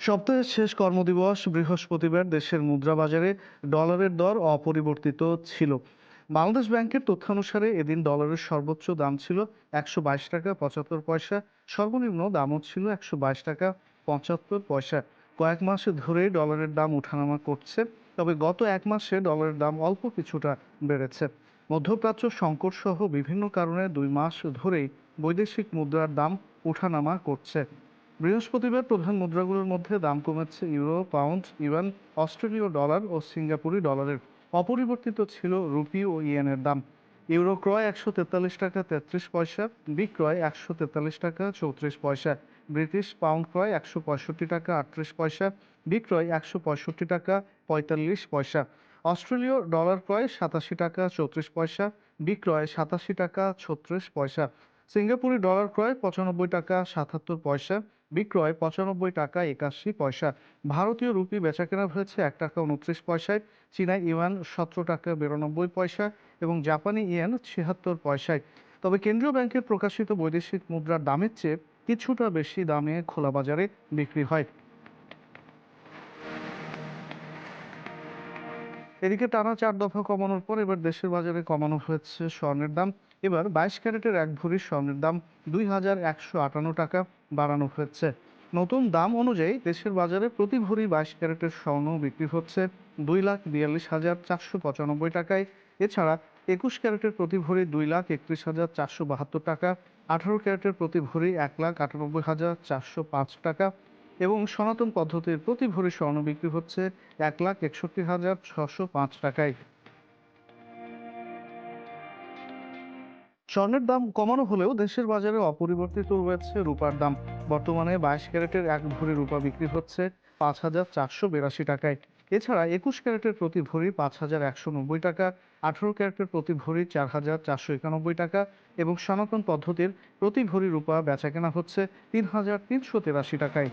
সপ্তাহের শেষ কর্মদিবস বৃহস্পতিবার দেশের মুদ্রা বাজারে ডলারের দর অপরিবর্তিত ছিল। বাংলাদেশ ব্যাংকের তথ্যানুসারে এদিন ডলারের সর্বোচ্চ দাম ছিল ১২২ টাকা ৭৫ পয়সা, সর্বনিম্ন দামও ছিল ১২২ টাকা ৭৫ পয়সা। কয়েক মাস ধরেই ডলারের দাম ওঠানামা করছে, তবে গত এক মাসে ডলারের দাম অল্প কিছুটা বেড়েছে। মধ্যপ্রাচ্য সংকট সহ বিভিন্ন কারণে ২ মাস ধরেই বৈদেশিক মুদ্রার দাম ওঠানামা করছে। বৃহস্পতিবার প্রধান মুদ্রাগুলোর মধ্যে দাম কমেছে ইউরো, পাউন্ড, ইউয়ান, অস্ট্রেলীয় ডলার ও সিঙ্গাপুরি ডলারের। অপরিবর্তিত ছিল রুপি ও ইয়েনের দাম। ইউরো ক্রয় ১৪৩ টাকা ৩৩ পয়সা, বিক্রয় ১৪৩ টাকা ৩৪ পয়সা। ব্রিটিশ পাউন্ড ক্রয় ১৬৫ টাকা ৩৮ পয়সা, বিক্রয় ১৬৫ টাকা ৪৫ পয়সা। অস্ট্রেলীয় ডলার ক্রয় ৮৭ টাকা ৩৪ পয়সা, বিক্রয় ৮৭ টাকা ৩৬ পয়সা। সিঙ্গাপুরি ডলার ক্রয় ৯৫ টাকা ৭৭ পয়সা, বিক্রয় ৯৫ টাকা ৮১ পয়সা। ভারতীয় রুপি বেচাকেনা হয়েছে ১ টাকা ২৯ পয়সায়, চীনা ইউয়ান ১৭ টাকা ৯২ পয়সা এবং জাপানি ইয়েন ৭৬ পয়সায়। তবে কেন্দ্রীয় ব্যাংকের প্রকাশিত বৈদেশিক মুদ্রার দামের চেয়ে কিছুটা বেশি দামে খোলা বাজারে বিক্রি হয়। এদিকে টানা ৪ দফা কমানোর পর এবার দেশের বাজারে কমানো হয়েছে স্বর্ণের দাম। এবার ২২ ক্যারেটের ১ ভরি স্বর্ণের দাম ২,১৫৮ টাকা বাড়ানো হয়েছে। নতুন দাম অনুযায়ী দেশের বাজারে প্রতি ভরি ২২ ক্যারেটের স্বর্ণ বিক্রি হচ্ছে ২,৪২,৪৯৫ টাকায়। এছাড়া ২১ ক্যারেটের প্রতি ভরি ২,৩১,৪৭২ টাকা, ১৮ ক্যারেটের প্রতি ভরি ১,৯৮,৪০৫ টাকা এবং সনাতন পদ্ধতির প্রতি ভরি স্বর্ণ বিক্রি হচ্ছে ১,৬১,৬০৫ টাকায়। স্বর্ণের দাম কমানো হলেও দেশের বাজারে অপরিবর্তিত রয়েছে রূপার দাম। বর্তমানে ২২ ক্যারেটের ১ ভরি রূপা বিক্রি হচ্ছে ৫,৪৮২ টাকায়। এছাড়া ২১ ক্যারেটের প্রতি ভরি ৫,১৯০ টাকা, ১৮ ক্যারেটের প্রতি ভরি ৪,৪৯১ টাকা এবং সনাতন পদ্ধতির প্রতি ভরি রূপা বেচাকেনা হচ্ছে ৩,৩৮৩ টাকায়।